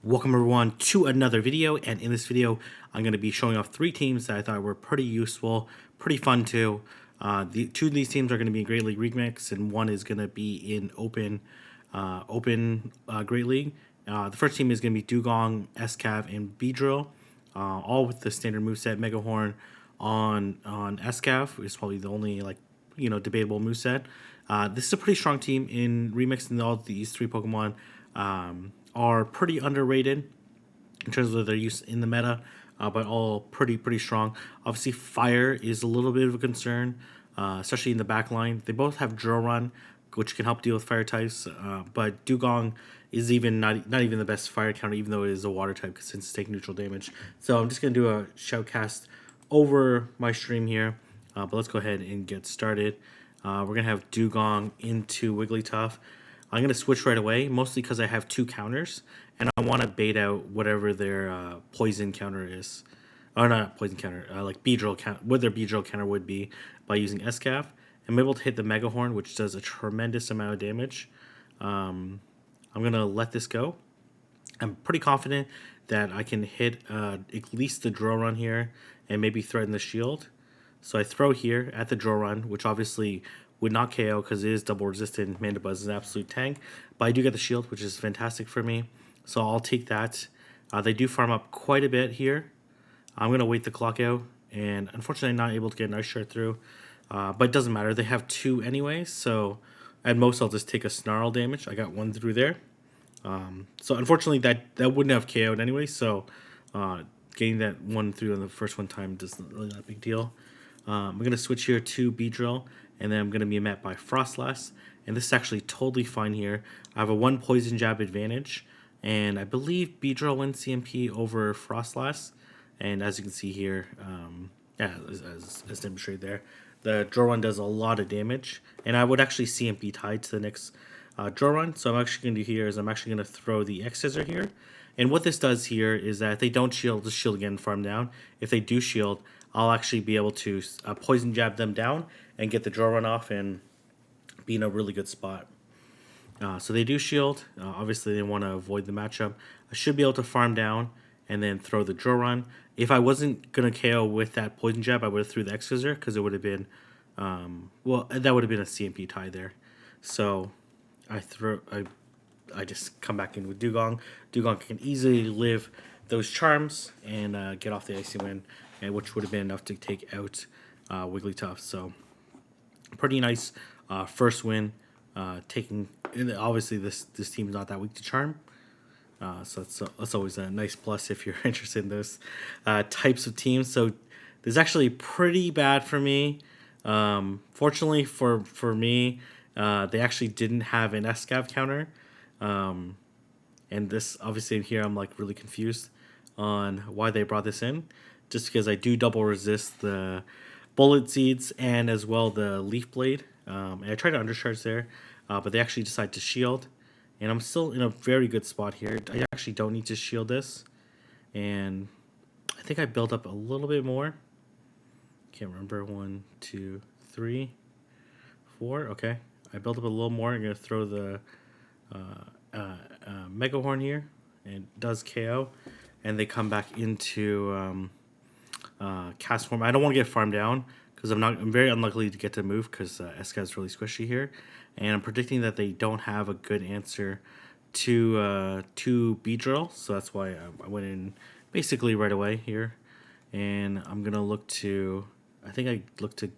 Welcome everyone to another video, and in this video I'm going to be showing off three teams that I thought were pretty useful, pretty fun too. Two of these teams are going to be in Great League Remix, and one is going to be in Open Great League. The first team is going to be Dugong, and Beedrill, all with the standard moveset. Mega Horn on Escav is probably the only debatable moveset. This is a pretty strong team in Remix, and all these three Pokemon are pretty underrated in terms of their use in the meta, but all pretty strong. Obviously, Fire is a little bit of a concern, especially in the back line. They both have Drill Run, which can help deal with fire types, but Dugong is even not even the best fire counter, even though it is a water type, since it's taking neutral damage. So I'm just going to do a shoutcast over my stream here, but let's go ahead and get started. We're going to have Dugong into Wigglytuff. I'm going to switch right away, mostly because I have two counters, and I want to bait out whatever their poison counter is. Or not poison counter, like Beedrill count, what their Beedrill counter would be by using Escav. I'm able to hit the Mega Horn, which does a tremendous amount of damage. I'm going to let this go. I'm pretty confident that I can hit at least the Drill Run here and maybe threaten the shield. So I throw here at the Drill Run, which obviously would not KO because it is double resistant. Mandibuzz is an absolute tank, but I do get the shield, which is fantastic for me. So I'll take that. They do farm up quite a bit here. I'm going to wait the clock out, and unfortunately I'm not able to get an Ice Shard through. But it doesn't matter. They have two anyway, so at most I'll just take a Snarl damage. I got one through there. So unfortunately that wouldn't have KO'd anyway, so getting that one through on the first one time is really not a big deal. I'm going to switch here to Beedrill, and then I'm going to be met by Frostlass, and this is actually totally fine here. I have a 1 Poison Jab advantage, and I believe Beedrill wins CMP over Frostlass, and as you can see here, as demonstrated there, the Drill Run does a lot of damage, and I would actually CMP tied to the next Drill Run. So I'm actually going to do here is I'm actually going to throw the X-Scissor here, and what this does here is that if they don't shield, just shield again and farm down. If they do shield, I'll actually be able to Poison Jab them down and get the Drill Run off and be in a really good spot. So they do shield. Obviously, they want to avoid the matchup. I should be able to farm down and then throw the Drill Run. If I wasn't going to KO with that Poison Jab, I would have threw the X-Scissor because it would have been, that would have been a CMP tie there. So I just come back in with Dugong. Dugong can easily live those charms and get off the Icy Wind, which would have been enough to take out Wigglytuff. So pretty nice first win. Obviously this team's not that weak to charm, so that's always a nice plus if you're interested in those types of teams. So this is actually pretty bad for me. Fortunately for me, they actually didn't have an Escav counter, and this obviously here I'm like really confused on why they brought this in, just because I do double resist the Bullet Seeds and as well the Leaf Blade. And I tried to undercharge there, but they actually decide to shield, and I'm still in a very good spot here. I actually don't need to shield this, and I think I built up a little bit more. Can't remember. 1, 2, 3, 4. Okay, I built up a little more. I'm gonna throw the Mega Horn here, and it does KO, and they come back into cast form. I don't want to get farmed down because I'm very unlikely to get to move because Esca is really squishy here, and I'm predicting that they don't have a good answer to Beedrill, so that's why I went in basically right away here, and I'm gonna look to. I think I look to.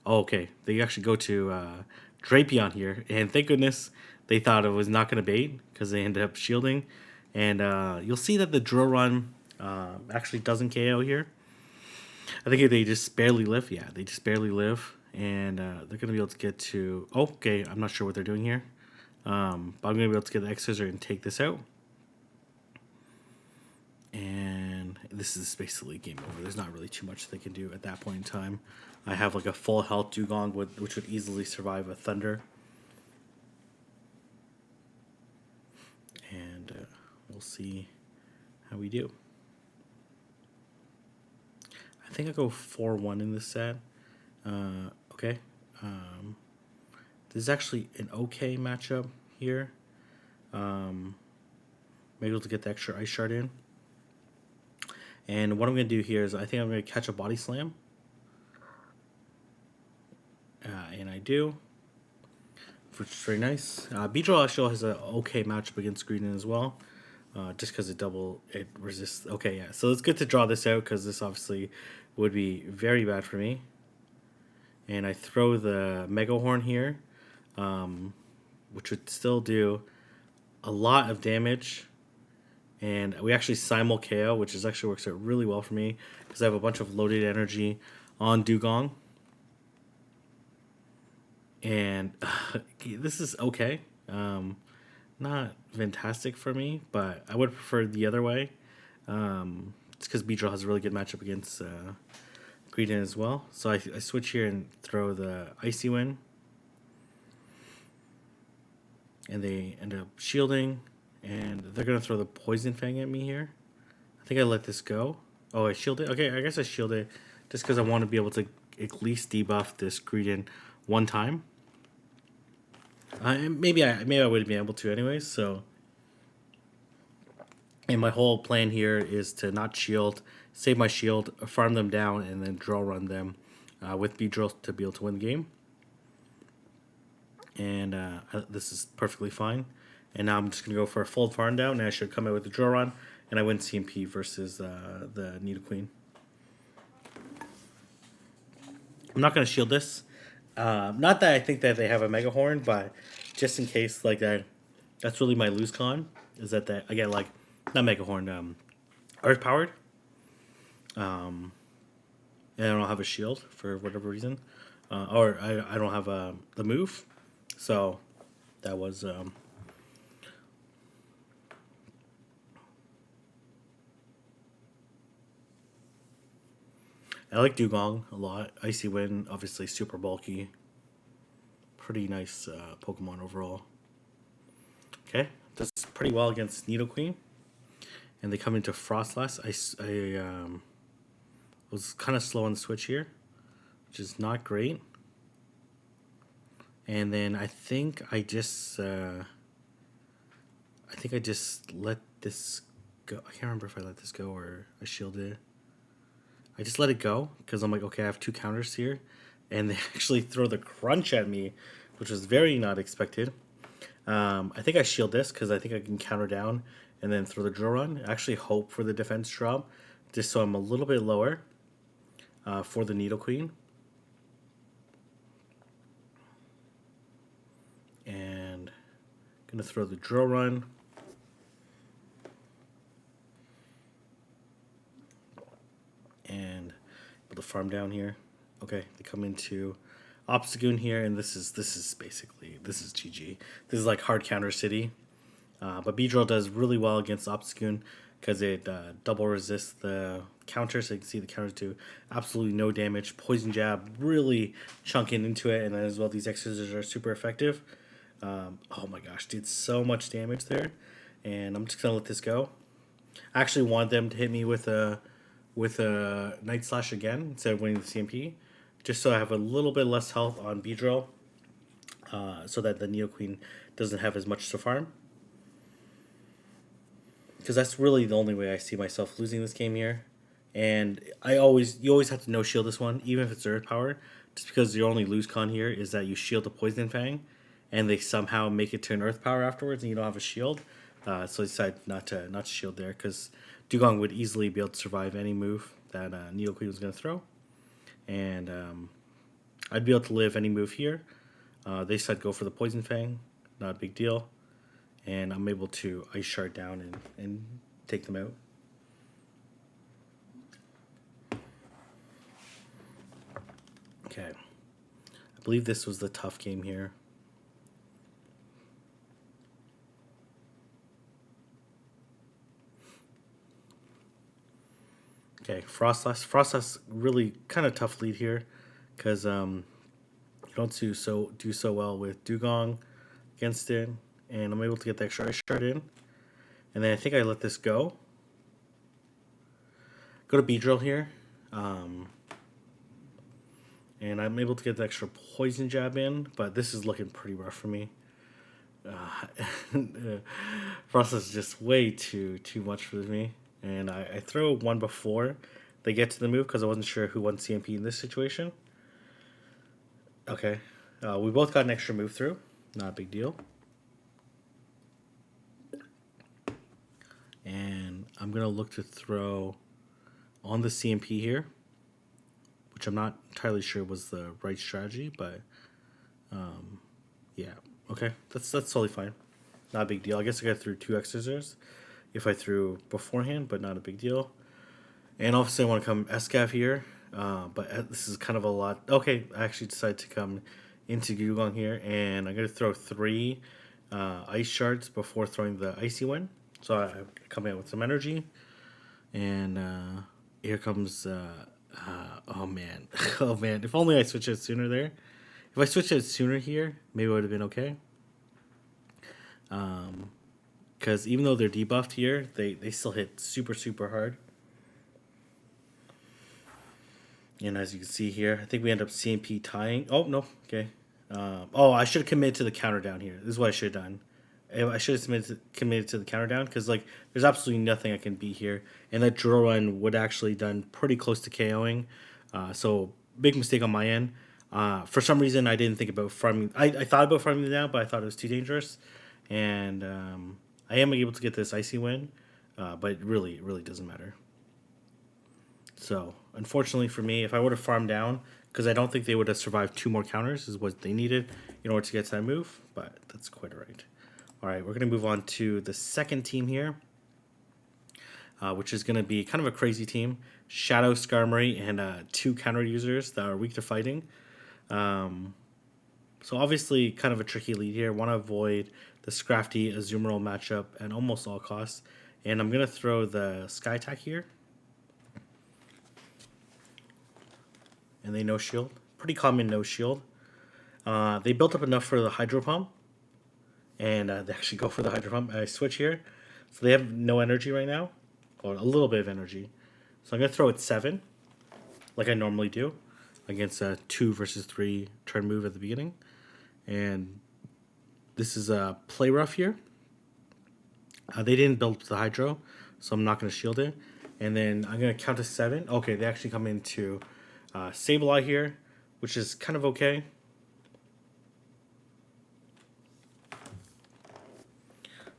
Oh, okay, they actually go to Drapion here, and thank goodness they thought it was not gonna bait because they ended up shielding, and you'll see that the Drill Run actually doesn't KO here. I think they just barely live. Yeah, they just barely live, and they're going to be able to get to... Oh, okay, I'm not sure what they're doing here. But I'm going to be able to get the X-Scissor and take this out. And this is basically game over. There's not really too much they can do at that point in time. I have like a full health Dugong, which would easily survive a Thunder. And we'll see how we do. I think I go 4-1 in this set. Okay. This is actually an okay matchup here. I'm able to get the extra Ice Shard in. And what I'm going to do here is I think I'm going to catch a Body Slam. And I do, which is very nice. Beedrill actually has an okay matchup against Greedent as well. Just because it resists. Okay, yeah. So it's good to draw this out because this obviously would be very bad for me. And I throw the Mega Horn here, which would still do a lot of damage. And we actually simul KO, which is actually works out really well for me because I have a bunch of loaded energy on Dugong. And this is okay. Not fantastic for me, but I would prefer the other way. It's because Beedrill has a really good matchup against Greedent as well. So I switch here and throw the Icy Wind. And they end up shielding. And they're going to throw the Poison Fang at me here. I think I let this go. Oh, I shielded? Okay, I guess I shielded just because I want to be able to at least debuff this Greedent one time. Maybe I would have been able to anyways. So, and my whole plan here is to not shield, save my shield, farm them down, and then draw run them with Beedrill to be able to win the game. And this is perfectly fine. And now I'm just gonna go for a full farm down, and I should come out with a draw run, and I win CMP versus the Nidoqueen. I'm not gonna shield this. Not that I think that they have a Mega Horn, but just in case, like that, that's really my lose con. Is that I get like not Mega Horn, Earth Powered, and I don't have a shield for whatever reason, or I don't have the move, so that was. I like Dugong a lot. Icy Wind, obviously super bulky. Pretty nice Pokemon overall. Okay, does pretty well against Nidoqueen. And they come into Frostlass. I was kind of slow on the switch here, which is not great. And then I think I just let this go. I can't remember if I let this go or I shielded it. I just let it go because I'm like, okay, I have two counters here. And they actually throw the Crunch at me, which was very not expected. I think I shield this because I think I can counter down and then throw the draw run. I actually hope for the defense drop just so I'm a little bit lower for the Nidoqueen. And I'm going to throw the draw run. And able to farm down here. Okay, they come into Obstagoon here, and this is basically GG. This is like hard counter city, but Beedrill does really well against Obstagoon because it double resists the counters. So you can see the counters do absolutely no damage. Poison Jab really chunking into it, and then as well these exercises are super effective. Oh my gosh, did so much damage there, and I'm just gonna let this go. I actually want them to hit me with a Night Slash again instead of winning the CMP, just so I have a little bit less health on Beedrill, so that the Nidoqueen doesn't have as much to farm. Because that's really the only way I see myself losing this game here. And you always have to no shield this one, even if it's Earth Power, just because your only lose con here is that you shield the Poison Fang, and they somehow make it to an Earth Power afterwards, and you don't have a shield. So I decided not to shield there because Dugong would easily be able to survive any move that Nidoqueen was going to throw. And I'd be able to live any move here. They said go for the Poison Fang. Not a big deal. And I'm able to Ice Shard down and take them out. Okay. I believe this was the tough game here. Okay, Frostlass. Frostlass really kind of tough lead here because you don't do so well with Dugong against it, and I'm able to get the extra Ice Shard in, and then I think I let this go. Go to Beedrill here, and I'm able to get the extra Poison Jab in, but this is looking pretty rough for me. Process is just way too much for me, and I throw one before they get to the move because I wasn't sure who won CMP in this situation. Okay, we both got an extra move through, not a big deal. And I'm gonna look to throw on the CMP here, which I'm not entirely sure was the right strategy, but yeah, okay, that's totally fine. Not a big deal. I guess I got through two exercises if I threw beforehand, but not a big deal. And obviously, I want to come SCAF here, but this is kind of a lot. Okay, I actually decided to come into Dugong here, and I'm going to throw three ice shards before throwing the icy one. So I come in with some energy, and here comes. Oh man, oh man! If only I switched it sooner there. If I switched it sooner here, maybe it would have been okay. Because even though they're debuffed here, they still hit super hard. And as you can see here, I think we end up CMP tying. Oh, no. Okay. I should have committed to the counter down here. This is what I should have done. I should have committed to the counter down because, like, there's absolutely nothing I can beat here. And that drill run would actually done pretty close to KOing. So, big mistake on my end. For some reason, I didn't think about farming. I thought about farming them down, but I thought it was too dangerous. And I am able to get this icy win, but it really doesn't matter. So, unfortunately for me, if I would have farmed down, because I don't think they would have survived two more counters, is what they needed in order to get to that move, but that's quite all right. All right, we're going to move on to the second team here, which is going to be kind of a crazy team. Shadow, Skarmory, and two counter users that are weak to fighting. So obviously kind of a tricky lead here. Want to avoid the Scrafty Azumarill matchup at almost all costs. And I'm going to throw the Sky Attack here. And they no shield. Pretty common no shield. They built up enough for the Hydro Pump. And they actually go for the Hydro Pump. I switch here. So they have no energy right now. Or a little bit of energy. So I'm going to throw it 7. Like I normally do. Against a 2 versus 3 turn move at the beginning. And this is a play rough here. They didn't build the Hydro. So I'm not going to shield it. And then I'm going to count to 7. Okay, they actually come into Sableye here, which is kind of okay.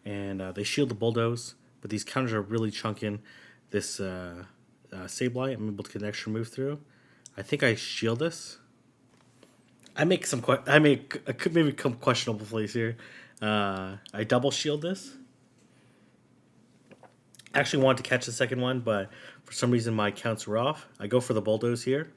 And they shield the Bulldoze, but these counters are really chunking this Sableye. I'm able to get an extra move through. I think I shield this. I make maybe come questionable plays here. I double shield this. I actually wanted to catch the second one, but for some reason my counts were off. I go for the Bulldoze here.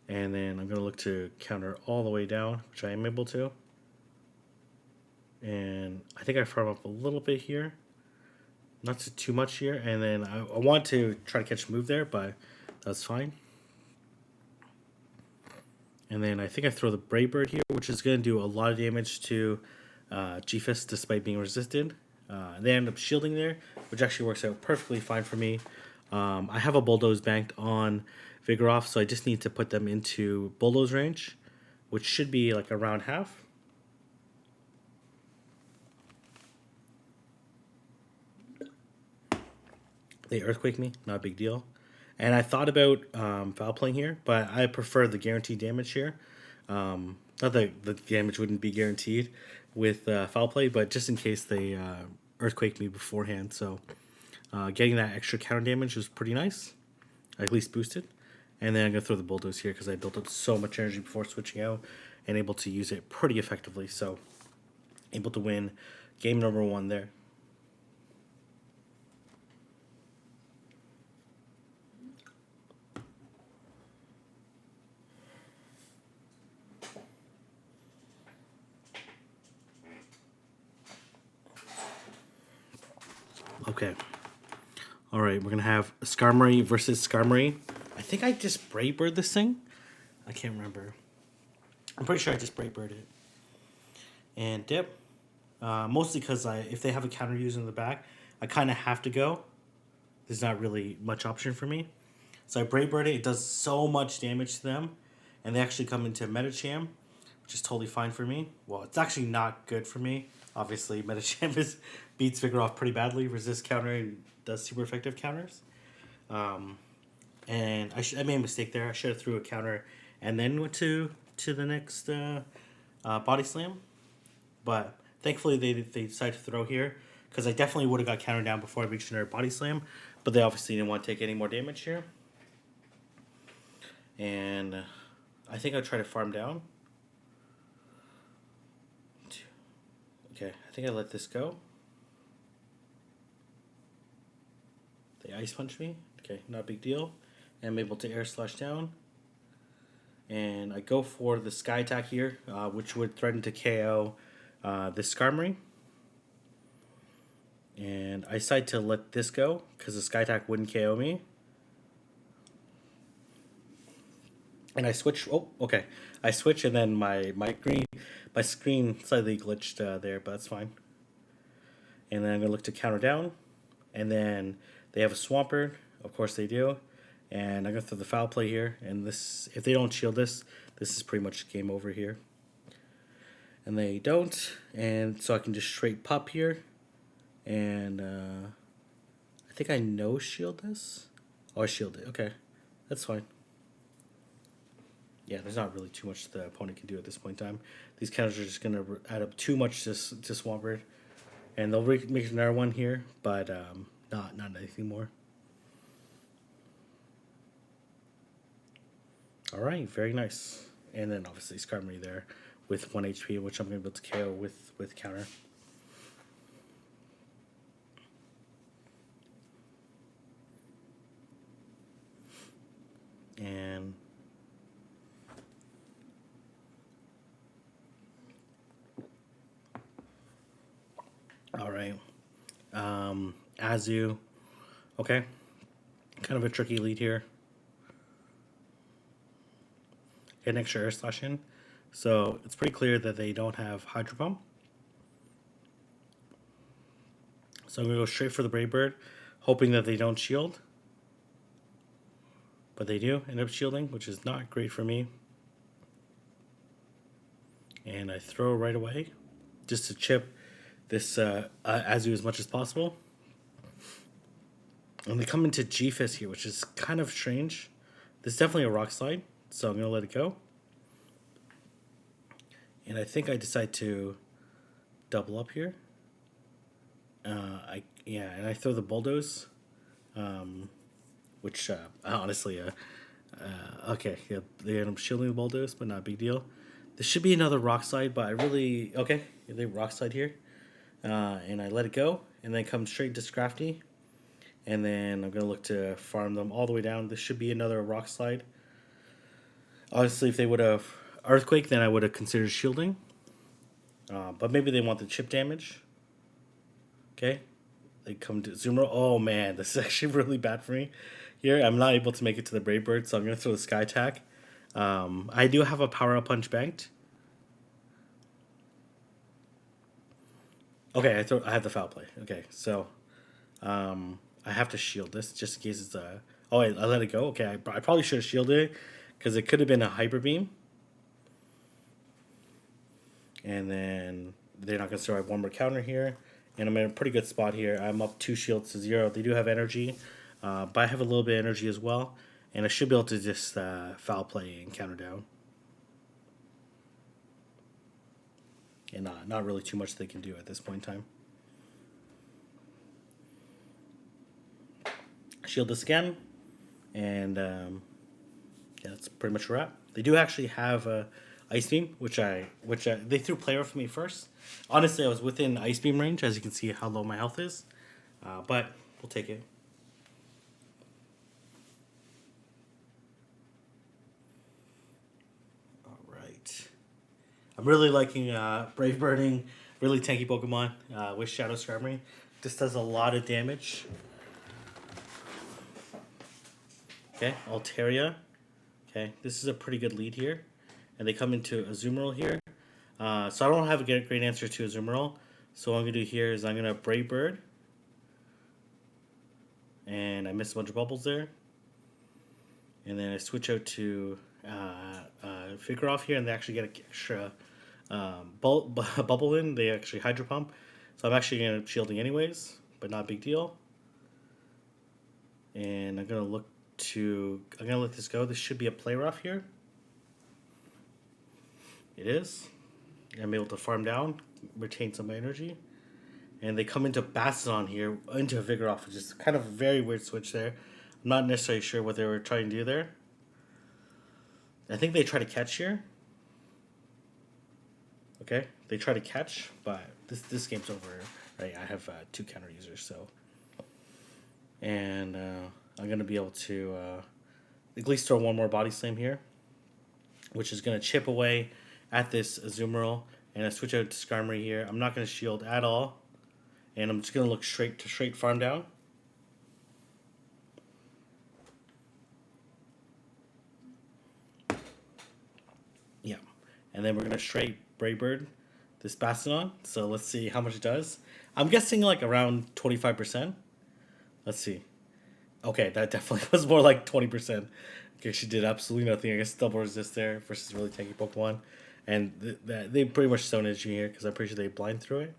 And then I'm going to look to counter all the way down, which I am able to. And I think I farm up a little bit here. Not too much here. And then I want to try to catch a move there, but that's fine. And then I think I throw the Brave Bird here, which is going to do a lot of damage to G-Fist despite being resisted. They end up shielding there, which actually works out perfectly fine for me. I have a Bulldoze banked on Vigoroth, so I just need to put them into Bulldoze range, which should be like around half. They Earthquake me, not a big deal. And I thought about foul playing here, but I prefer the guaranteed damage here. Not that the damage wouldn't be guaranteed with foul play, but just in case they Earthquake me beforehand. So getting that extra counter damage was pretty nice, at least boosted. And then I'm going to throw the Bulldoze here because I built up so much energy before switching out and able to use it pretty effectively. So able to win game number 1 there. Okay. All right, we're going to have Skarmory versus Skarmory. I think I just Brave Bird this thing. I can't remember. I'm pretty sure I just Brave Bird it. And dip. Mostly because if they have a counter user in the back, I kind of have to go. There's not really much option for me. So I Brave Bird it. It does so much damage to them. and they actually come into Metacham, which is totally fine for me. Well, it's actually not good for me. Obviously, Metacham beats Vigoroth pretty badly, resist counter, and does super effective counters. And I made a mistake there. I should have threw a counter and then went to the next Body Slam. But thankfully they decided to throw here, because I definitely would have got countered down before I reached another Body Slam. But they obviously didn't want to take any more damage here. And I think I'll try to farm down. Okay, I think I let this go. They Ice Punch me. Okay, not a big deal. I'm able to Air Slash down. And I go for the Sky Attack here, which would threaten to KO this Skarmory. And I decide to let this go, because the Sky Attack wouldn't KO me. And I switch. Oh, okay. I switch, and then my screen slightly glitched there, but that's fine. And then I'm gonna look to counter down, and then they have a Swampert. Of course they do. And I'm gonna throw the Foul Play here. And this, if they don't shield this, this is pretty much game over here. And they don't, and so I can just straight pop here. And I think I no shield this. Oh, I shield it. Okay, that's fine. Yeah, there's not really too much the opponent can do at this point in time. These counters are just going to add up too much to Swampert. And they'll make another one here, but not anything more. Alright, very nice. And then obviously Skarmory there with 1 HP, which I'm going to be able to KO with counter. And all right, Azu, okay, kind of a tricky lead here. Get an extra Air Slash in, so it's pretty clear that they don't have Hydro Pump. So I'm gonna go straight for the Brave Bird, hoping that they don't shield. But they do end up shielding, which is not great for me. And I throw right away, just to chip this Azu as much as possible. And they come into G-Fist here, which is kind of strange. This is definitely a Rock Slide, so I'm going to let it go. And I think I decide to double up here. And I throw the Bulldoze, which honestly, okay, yeah, they end up shielding the Bulldoze, but not a big deal. This should be another Rock Slide, but I really, okay, they Rock Slide here. And I let it go, and then come straight to Scrafty. And then I'm going to look to farm them all the way down. This should be another Rock Slide. Honestly, if they would have Earthquake, then I would have considered shielding. But maybe they want the chip damage. Okay. They come to Zoomer. Oh, man, this is actually really bad for me. Here, I'm not able to make it to the Brave Bird, so I'm going to throw the Sky Attack. I do have a Power Up Punch banked. Okay, I have the Foul Play. Okay, so I have to shield this just in case it's a... Oh, I let it go? Okay, I probably should have shielded it because it could have been a Hyper Beam. And then they're not going to survive one more counter here. And I'm in a pretty good spot here. I'm up 2 shields to 0. They do have energy, but I have a little bit of energy as well. And I should be able to just Foul Play and counter down. And not really too much they can do at this point in time. Shield this again, and yeah, that's pretty much a wrap. They do actually have Ice Beam, which they threw Player for me first. Honestly, I was within Ice Beam range, as you can see how low my health is, but we'll take it. All right, I'm really liking Brave Birding, really tanky Pokemon with Shadow Skarmory. This does a lot of damage. Okay, Altaria. Okay, this is a pretty good lead here. And they come into Azumarill here. So I don't have a great answer to Azumarill. So what I'm going to do here is I'm going to Brave Bird. And I missed a bunch of bubbles there. And then I switch out to Vigor off here, and they actually get an extra bubble in. They actually Hydro Pump. So I'm actually going to shielding anyways, but not a big deal. And I'm going to let this go. This should be a play rough here. It is. I'm able to farm down, retain some energy. And they come into Bastion here, into a Vigoroth, which is kind of a very weird switch there. I'm not necessarily sure what they were trying to do there. I think they try to catch here. Okay, they try to catch, but this game's over, right? I have 2 counter users, so. And I'm going to be able to at least throw one more Body Slam here, which is going to chip away at this Azumarill. And I switch out to Skarmory here. I'm not going to shield at all. And I'm just going to look straight farm down. Yeah. And then we're going to straight Brave Bird this Bastion. So let's see how much it does. I'm guessing like around 25%. Let's see. Okay, that definitely was more like 20%. Okay, she did absolutely nothing. I guess double resist there versus really tanky Pokemon. And they pretty much stone edge me here because I'm pretty sure they blind through it.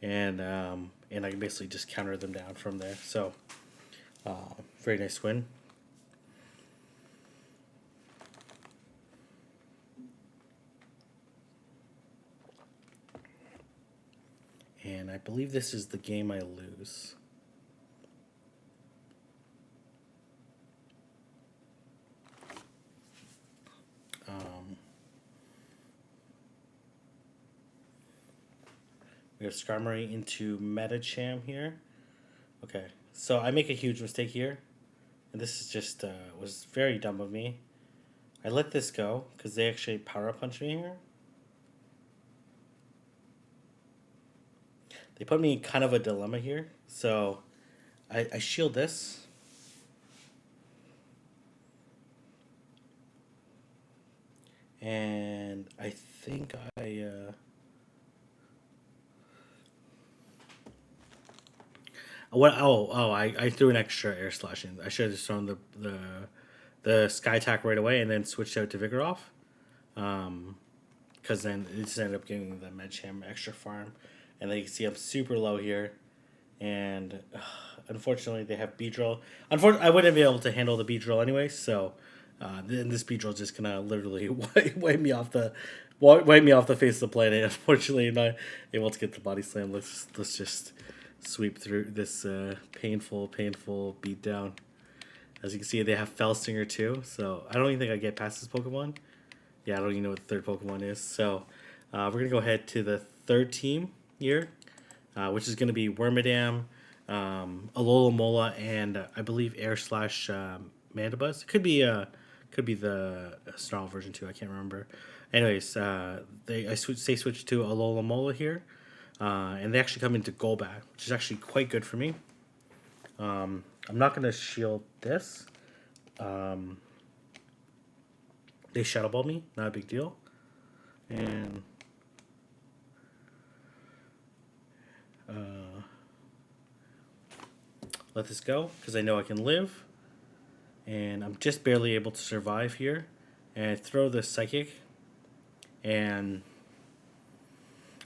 And I can basically just counter them down from there. So, very nice win. And I believe this is the game I lose. We have Skarmory into Metacham here. Okay, so I make a huge mistake here. And this is just, was very dumb of me. I let this go, because they actually Power Punch me here. They put me in kind of a dilemma here. So, I shield this. And I think I threw an extra Air Slash in. I should have just thrown the Sky Attack right away and then switched out to Vigoroth. Because then it just ended up giving the Medicham extra farm. And then you can see I'm super low here. And unfortunately they have Beedrill. I wouldn't be able to handle the Beedrill anyway, so then this Beedrill is just gonna literally wipe me off the face of the planet. Unfortunately, I'm not able to get the Body Slam. Let's just sweep through this painful beat down. As you can see, they have Fell Stinger too, so I don't even think I get past this Pokemon. Yeah, I don't even know what the third Pokemon is. So we're gonna go ahead to the third team here, which is gonna be Wormadam, Alomomola, and I believe Air Slash Mandibuzz. It could be the Snarl version too. I can't remember. Anyways, they switch to Alomomola here. And they actually come into Golbat, which is actually quite good for me. I'm not going to shield this. They Shadow Ball me, not a big deal. And let this go, because I know I can live. And I'm just barely able to survive here. And I throw the Psychic. And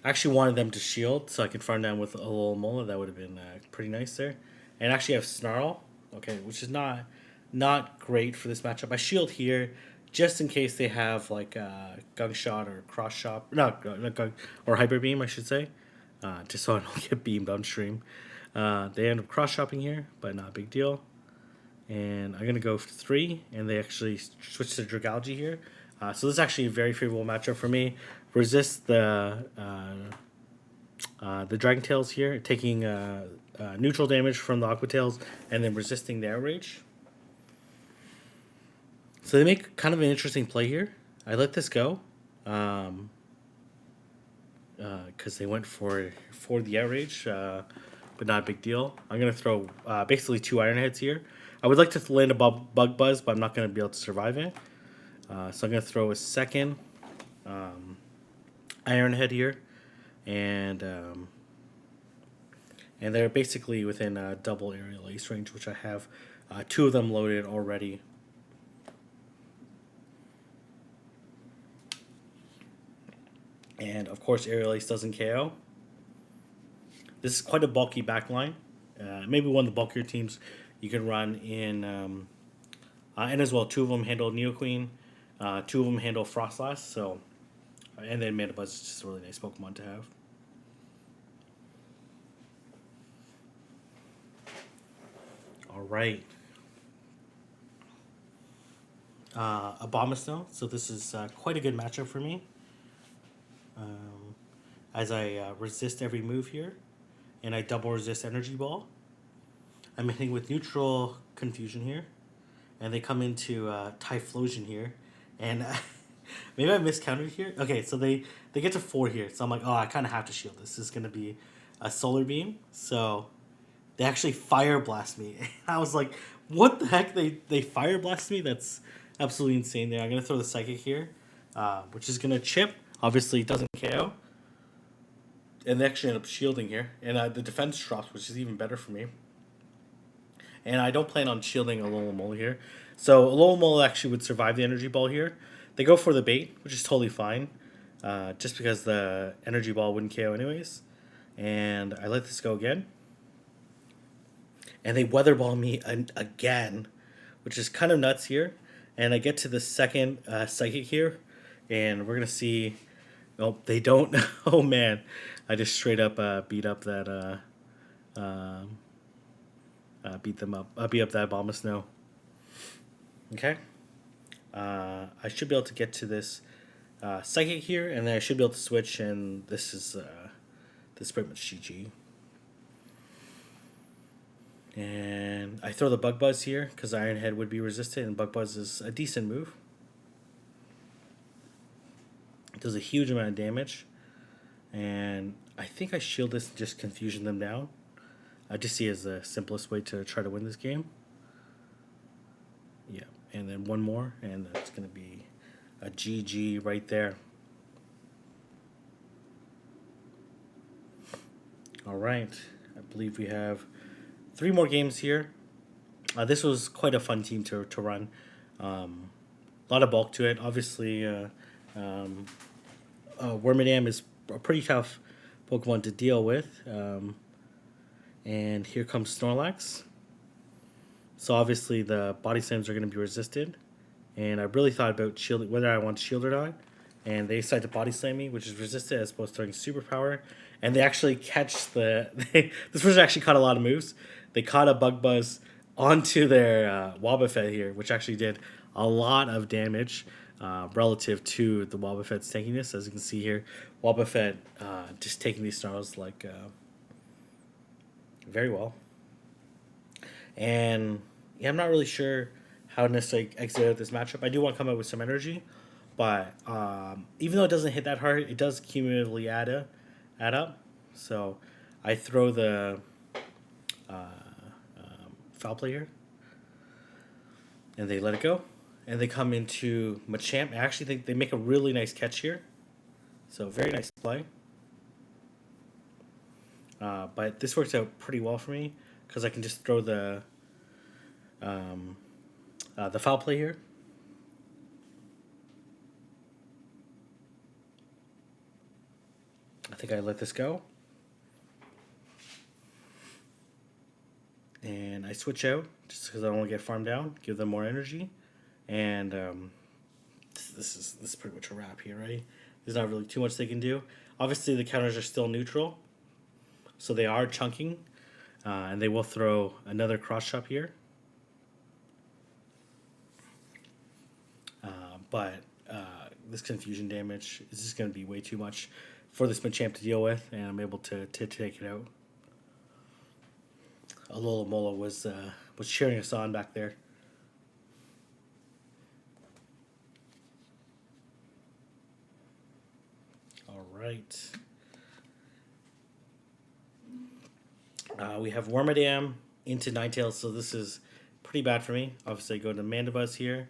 I actually wanted them to shield so I could farm down with a little Mola. That would have been pretty nice there. And actually have Snarl, okay, which is not great for this matchup. I shield here just in case they have like Gunk Shot or Cross Shot, not Gunk, or Hyper Beam, I should say, just so I don't get beamed on stream. They end up cross shopping here, but not a big deal. And I'm gonna go for 3, and they actually switch to Dragalge here. So this is actually a very favorable matchup for me. Resist the Dragon Tails here, taking neutral damage from the Aqua Tails, and then resisting the Outrage. So they make kind of an interesting play here. I let this go, because they went for the Outrage, but not a big deal. I'm gonna throw basically 2 Iron Heads here. I would like to land a Bug Buzz, but I'm not gonna be able to survive it. So I'm gonna throw a second Iron Head here, and they're basically within double aerial ace range, which I have 2 of them loaded already. And of course, Aerial Ace doesn't KO. This is quite a bulky backline. Maybe one of the bulkier teams you can run in. And as well, two of them handle Neo Queen, two of them handle Frostlass. So, and then Mandibuzz is just a really nice Pokemon to have. All right. Abomasnow. So this is quite a good matchup for me. As I resist every move here, and I double resist Energy Ball. I'm hitting with neutral Confusion here, and they come into Typhlosion here, and maybe I miscounted here. Okay, so they get to 4 here, so I'm like, oh, I kind of have to shield this. This is going to be a Solar Beam, so they actually Fire Blast me. I was like, what the heck? They Fire Blast me? That's absolutely insane there. I'm going to throw the Psychic here, which is going to chip. Obviously, it doesn't KO. And they actually end up shielding here. And the defense drops, which is even better for me. And I don't plan on shielding Alomomola here. So Alomomola actually would survive the Energy Ball here. They go for the bait, which is totally fine. Just because the Energy Ball wouldn't KO anyways. And I let this go again. And they Weather Ball me again, which is kind of nuts here. And I get to the second Psychic here. And we're going to see... Nope, they don't. Oh, man. I just straight up beat up that... beat up that Abomasnow. Okay. I should be able to get to this Psychic here, and then I should be able to switch, and this is pretty much GG. And I throw the Bug Buzz here, because Iron Head would be resisted, and Bug Buzz is a decent move. It does a huge amount of damage, and I think I shield this and just Confusion them down. I just see it as the simplest way to try to win this game. Yeah, and then one more, and that's going to be a GG right there. All right, I believe we have 3 more games here. This was quite a fun team to run. A lot of bulk to it. Obviously, Wormadam is a pretty tough Pokemon to deal with. And here comes Snorlax. So obviously the Body Slams are going to be resisted. And I really thought about shielding, whether I want to shield or not. And they decide to Body Slam me, which is resisted as opposed to throwing Superpower. And they actually catch the... this person actually caught a lot of moves. They caught a Bug Buzz onto their Wobbuffet here, which actually did a lot of damage relative to the Wobbuffet's tankiness. As you can see here, Wobbuffet just taking these snarls like... very well. And yeah, I'm not really sure how to necessarily exit out this matchup. I do want to come out with some energy, but even though it doesn't hit that hard, it does cumulatively add up. So I throw the Foul Play here, and they let it go, and they come into Machamp. I actually think they make a really nice catch here, so very nice play. But this works out pretty well for me because I can just throw the Foul Play here. I think I let this go. And I switch out just because I don't want to get farmed down, give them more energy. And this is pretty much a wrap here, right? There's not really too much they can do. Obviously, the counters are still neutral. So they are chunking, and they will throw another Cross Chop here. But this Confusion damage is just going to be way too much for this Machamp to deal with, and I'm able to take it out. Alomomola was cheering us on back there. All right. We have Wormadam into Ninetales, so this is pretty bad for me. Obviously, I go to Mandibuzz here.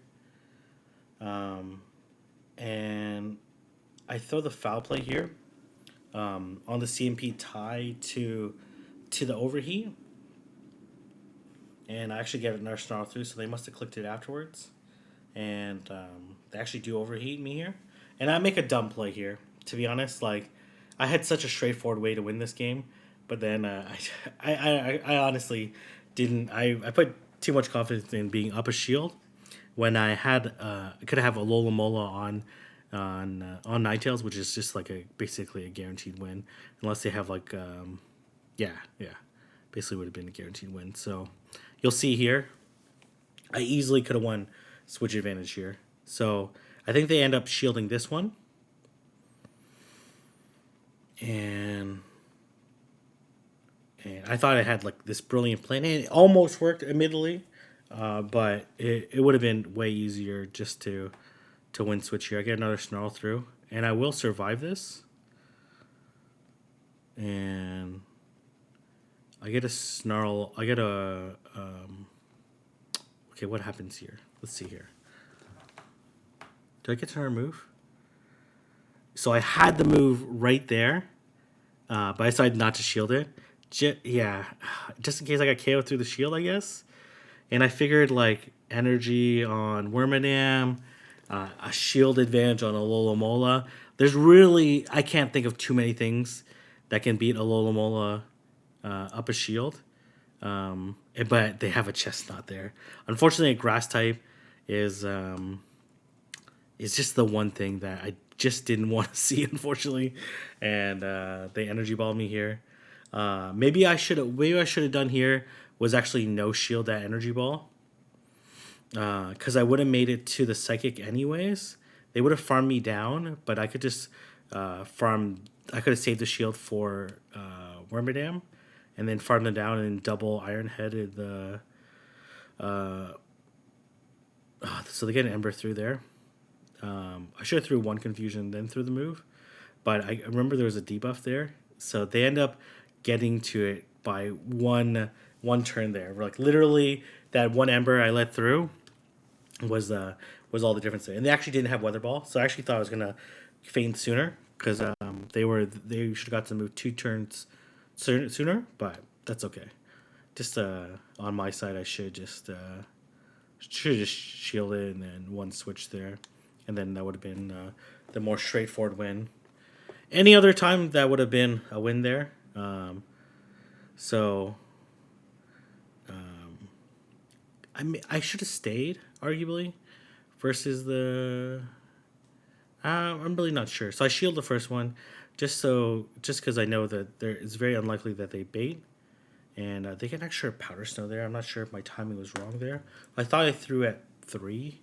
And I throw the Foul Play here on the CMP tie to the Overheat. And I actually get another Snarl through, so they must have clicked it afterwards. And they actually do Overheat me here. And I make a dumb play here to be honest. Like, I had such a straightforward way to win this game, but then I honestly didn't. I put too much confidence in being up a shield when I had I could have a Alomomola on Ninetales, which is just like a basically a guaranteed win, unless they have like yeah, basically would have been a guaranteed win. So you'll see here, I easily could have won switch advantage here. So I think they end up shielding this one, and I thought I had like this brilliant plan, and it almost worked, admittedly, but it would have been way easier just to win switch here. I get another snarl through, and I will survive this. And I get a snarl. I get a. Okay, what happens here? Let's see here. Do I get to move? So I had the move right there, but I decided not to shield it. Yeah, just in case I got KO through the shield, I guess. And I figured like energy on Wormadam, a shield advantage on Alomomola. There's really, I can't think of too many things that can beat Alomomola up a shield. But they have a chestnut there. Unfortunately, a grass type is just the one thing that I just didn't want to see, unfortunately. And they energy balled me here. Maybe I should have done here was actually no shield that energy ball. Because I would have made it to the psychic anyways. They would have farmed me down, but I could just farm. I could have saved the shield for Wormadam, and then farm them down and double Iron Headed the. So they get an Ember through there. I should have threw one confusion then threw the move, but I remember there was a debuff there, so they end up getting to it by one turn there. Like literally that one Ember I let through was all the difference there. And they actually didn't have Weather Ball, so I actually thought I was gonna feint sooner because they should have got to move 2 turns sooner, but that's okay. Just on my side, I should just shielded and then one switch there, and then that would have been the more straightforward win. Any other time that would have been a win there. I should have stayed arguably versus the. I'm really not sure. So I shield the first one just because I know that it's very unlikely that they bait. And they get an extra powder snow there. I'm not sure if my timing was wrong there. I thought I threw at 3.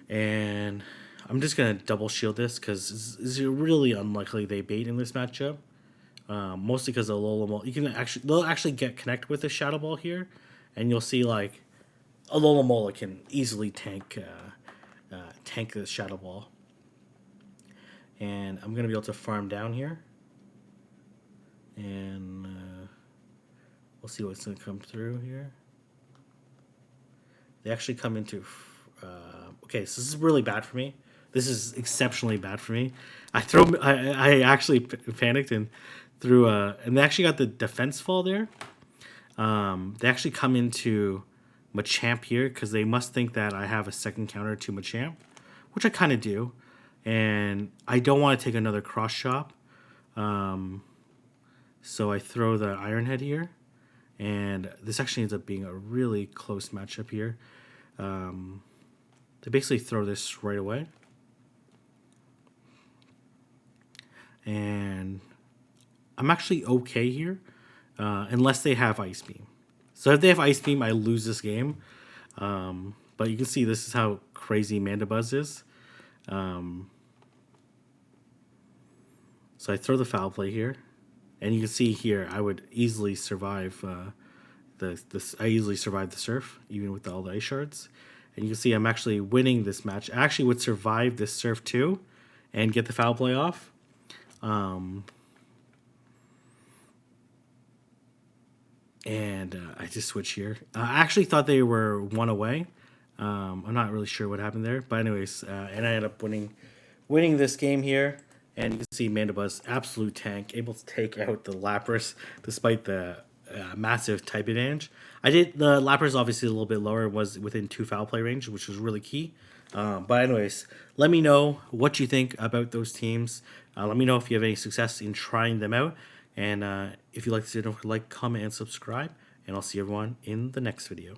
And I'm just going to double shield this because it's really unlikely they bait in this matchup. Mostly because of Alomomola. They'll actually get connect with the Shadow Ball here. And you'll see like Alomomola can easily tank the Shadow Ball. And I'm going to be able to farm down here. And we'll see what's going to come through here. They actually come into... okay, so this is really bad for me. This is exceptionally bad for me. I actually panicked and threw and they actually got the defense fall there. They actually come into Machamp here because they must think that I have a second counter to Machamp, which I kind of do. And I don't want to take another cross chop. So I throw the Iron Head here. And this actually ends up being a really close matchup here. They basically throw this right away. And I'm actually okay here, unless they have Ice Beam. So if they have Ice Beam, I lose this game. But you can see this is how crazy Mandibuzz is. So I throw the Foul Play here. And you can see here, I would easily survive I easily survived the Surf, even with all the Ice Shards. And you can see I'm actually winning this match. I actually would survive this Surf too and get the Foul Play off. And I just switch here. I actually thought they were 1 away. I'm not really sure what happened there. But anyways, and I ended up winning this game here. And you can see Mandibuzz, absolute tank, able to take out the Lapras despite the massive type advantage. The Lapras obviously a little bit lower, was within 2 foul play range, which was really key. But anyways, let me know what you think about those teams. Let me know if you have any success in trying them out. And if you like this video, don't forget to like, comment, and subscribe. And I'll see everyone in the next video.